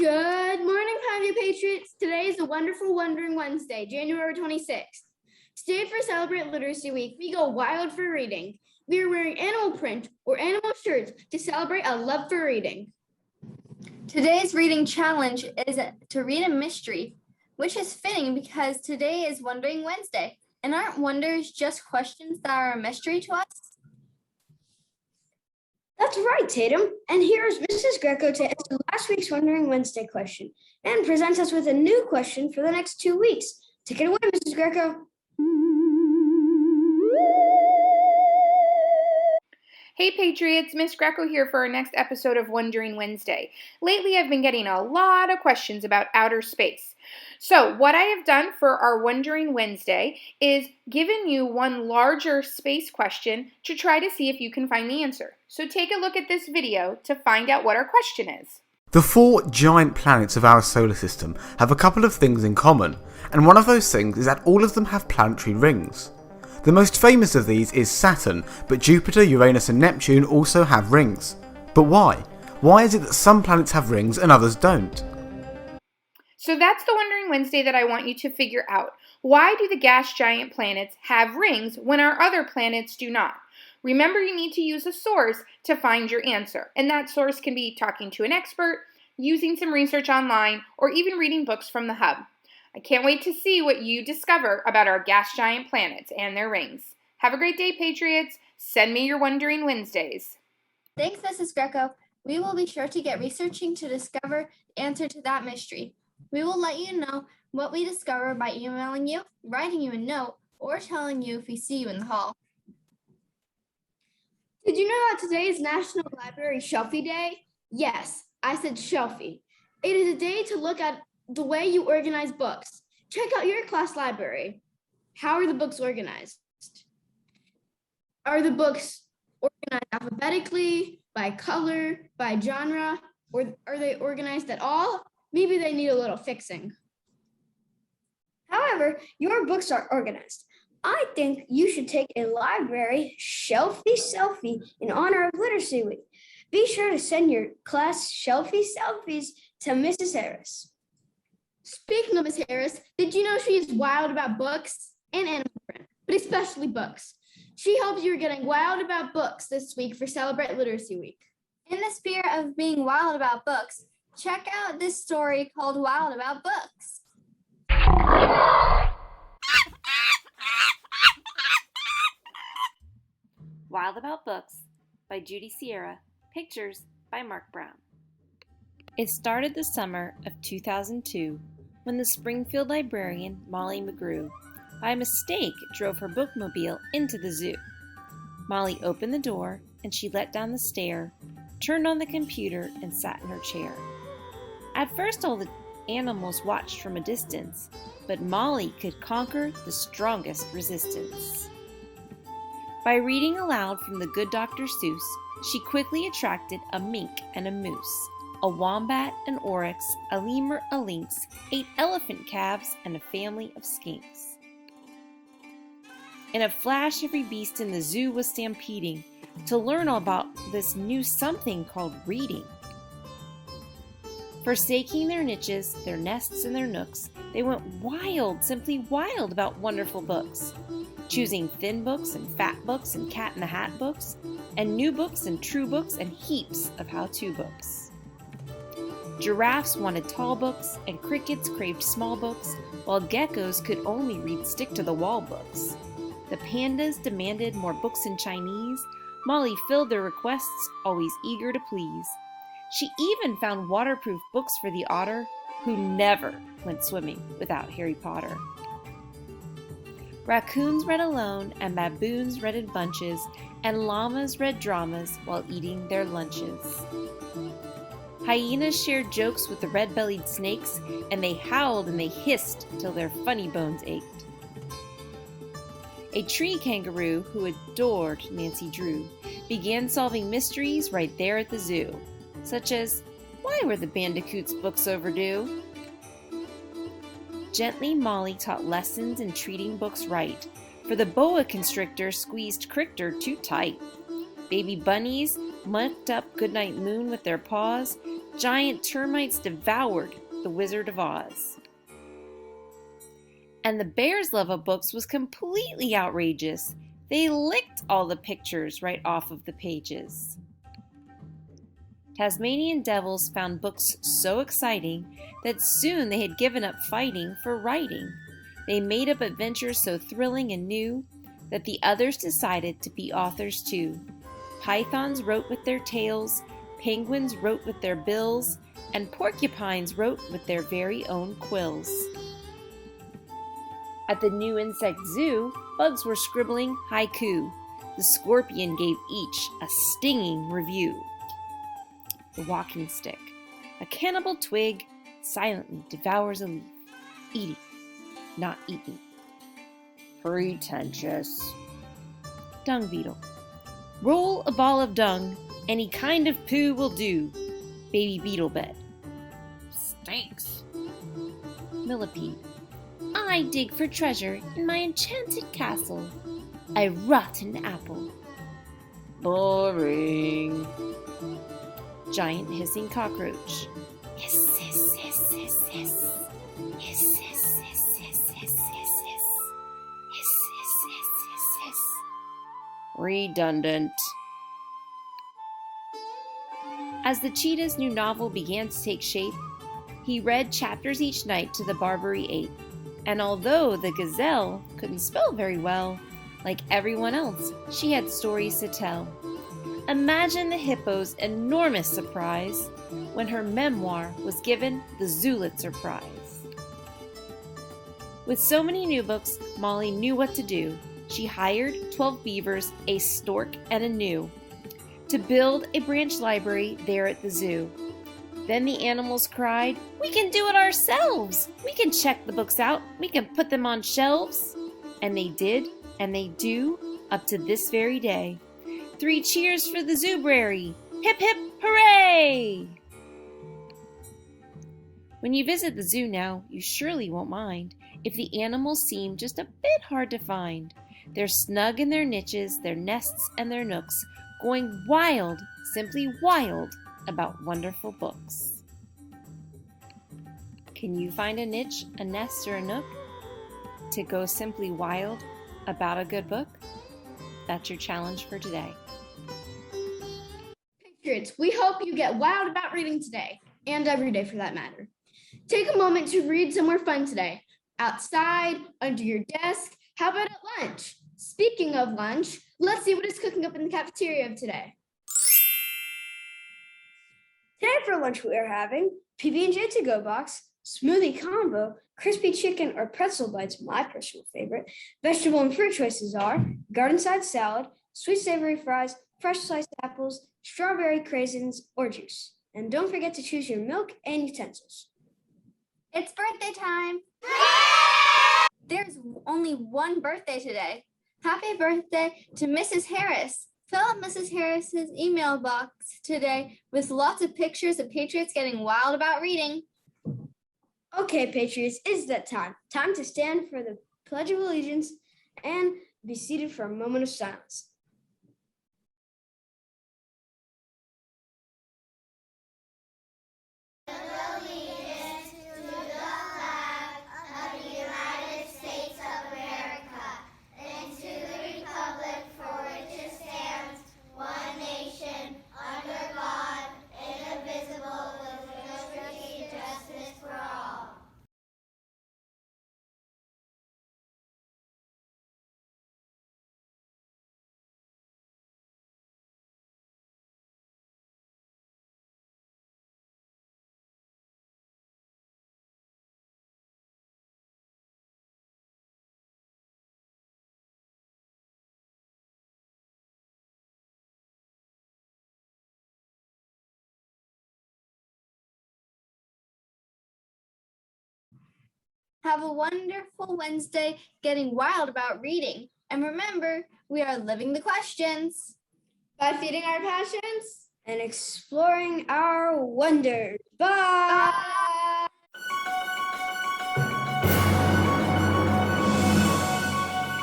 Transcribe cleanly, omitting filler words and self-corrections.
Good morning, Pioneer Patriots. Today is a wonderful Wondering Wednesday, January 26th. Today for Celebrate Literacy Week, we go wild for reading. We are wearing animal print or animal shirts to celebrate a love for reading. Today's reading challenge is to read a mystery, which is fitting because today is Wondering Wednesday. And aren't wonders just questions that are a mystery to us? That's right, Tatum. And here's Mrs. Greco to answer last week's Wondering Wednesday question and presents us with a new question for the next 2 weeks. Take it away, Mrs. Greco. Hey Patriots, Miss Greco here for our next episode of Wondering Wednesday. Lately I've been getting a lot of questions about outer space. So what I have done for our Wondering Wednesday is given you one larger space question to try to see if you can find the answer. So take a look at this video to find out what our question is. The 4 giant planets of our solar system have a couple of things in common, and one of those things is that all of them have planetary rings. The most famous of these is Saturn, but Jupiter, Uranus and Neptune also have rings. But why? Why is it that some planets have rings and others don't? So that's the Wondering Wednesday that I want you to figure out. Why do the gas giant planets have rings when our other planets do not? Remember, you need to use a source to find your answer. And that source can be talking to an expert, using some research online, or even reading books from the Hub. I can't wait to see what you discover about our gas giant planets and their rings. Have a great day, Patriots. Send me your Wondering Wednesdays. Thanks, Mrs. Greco. We will be sure to get researching to discover the answer to that mystery. We will let you know what we discover by emailing you, writing you a note, or telling you if we see you in the hall. Did you know that today is National Library Shelfie Day? Yes, I said shelfie. It is a day to look at the way you organize books. Check out your class library. How are the books organized? Are the books organized alphabetically, by color, by genre, or are they organized at all? Maybe they need a little fixing. However, your books are organized. I think you should take a library shelfie selfie in honor of Literacy Week. Be sure to send your class shelfie selfies to Mrs. Harris. Speaking of Miss Harris, did you know she is wild about books and animal print, but especially books? She hopes you're getting wild about books this week for Celebrate Literacy Week. In the spirit of being wild about books, check out this story called Wild About Books. Wild About Books by Judy Sierra. Pictures by Mark Brown. It started the summer of 2002 when the Springfield librarian, Molly McGrew, by mistake drove her bookmobile into the zoo. Molly opened the door and she let down the stair, turned on the computer, and sat in her chair. At first, all the animals watched from a distance, but Molly could conquer the strongest resistance. By reading aloud from the Good Dr. Seuss, she quickly attracted a mink and a moose, a wombat, an oryx, a lemur, a lynx, 8 elephant calves, and a family of skinks. In a flash, every beast in the zoo was stampeding to learn all about this new something called reading. Forsaking their niches, their nests, and their nooks, they went wild, simply wild about wonderful books, choosing thin books and fat books and Cat in the Hat books, and new books and true books and heaps of how-to books. Giraffes wanted tall books, and crickets craved small books, while geckos could only read stick-to-the-wall books. The pandas demanded more books in Chinese. Molly filled their requests, always eager to please. She even found waterproof books for the otter, who never went swimming without Harry Potter. Raccoons read alone, and baboons read in bunches, and llamas read dramas while eating their lunches. Hyenas shared jokes with the red-bellied snakes, and they howled and they hissed till their funny bones ached. A tree kangaroo who adored Nancy Drew began solving mysteries right there at the zoo, such as, why were the bandicoots' books overdue? Gently, Molly taught lessons in treating books right, for the boa constrictor squeezed Crictor too tight. Baby bunnies mucked up Goodnight Moon with their paws, Giant termites devoured The Wizard of Oz. And the Bears' love of books was completely outrageous. They licked all the pictures right off of the pages. Tasmanian devils found books so exciting that soon they had given up fighting for writing. They made up adventures so thrilling and new that the others decided to be authors too. Pythons wrote with their tails, penguins wrote with their bills, and porcupines wrote with their very own quills. At the new insect zoo, bugs were scribbling haiku. The scorpion gave each a stinging review. The walking stick, a cannibal twig, silently devours a leaf, eating, not eating. Pretentious. Dung beetle. Roll a ball of dung, any kind of poo will do. Baby beetle bed. Stinks. Millipede. I dig for treasure in my enchanted castle. A rotten apple. Boring. Giant hissing cockroach. Hiss, hiss, hiss, hiss, hiss. Hiss, hiss, hiss, hiss, hiss, hiss, hiss. Hiss, hiss, hiss, hiss, hiss. Redundant. As the cheetah's new novel began to take shape, he read chapters each night to the Barbary 8. And although the gazelle couldn't spell very well, like everyone else, she had stories to tell. Imagine the hippo's enormous surprise when her memoir was given the Zulitzer Prize. With so many new books, Molly knew what to do. She hired 12 beavers, a stork, and a gnu to build a branch library there at the zoo. Then the animals cried, "We can do it ourselves! We can check the books out, we can put them on shelves!" And they did, and they do, up to this very day. 3 cheers for the Zoobrary! Hip hip hooray! When you visit the zoo now, you surely won't mind if the animals seem just a bit hard to find. They're snug in their niches, their nests, and their nooks, going wild, simply wild, about wonderful books. Can you find a niche, a nest, or a nook to go simply wild about a good book? That's your challenge for today. Patriots, we hope you get wild about reading today, and every day for that matter. Take a moment to read somewhere fun today. Outside, under your desk, how about at lunch? Speaking of lunch, let's see what is cooking up in the cafeteria of today. Today for lunch we are having PB&J to-go box, smoothie combo, crispy chicken or pretzel bites, my personal favorite. Vegetable and fruit choices are garden side salad, sweet savory fries, fresh sliced apples, strawberry craisins, or juice. And don't forget to choose your milk and utensils. It's birthday time! There's only one birthday today. Happy birthday to Mrs. Harris. Fill up Mrs. Harris's email box today with lots of pictures of Patriots getting wild about reading. Okay, Patriots, it's that time. Time to stand for the Pledge of Allegiance and be seated for a moment of silence. Have a wonderful Wednesday getting wild about reading. And remember, we are living the questions by feeding our passions And exploring our wonders. Bye! Bye.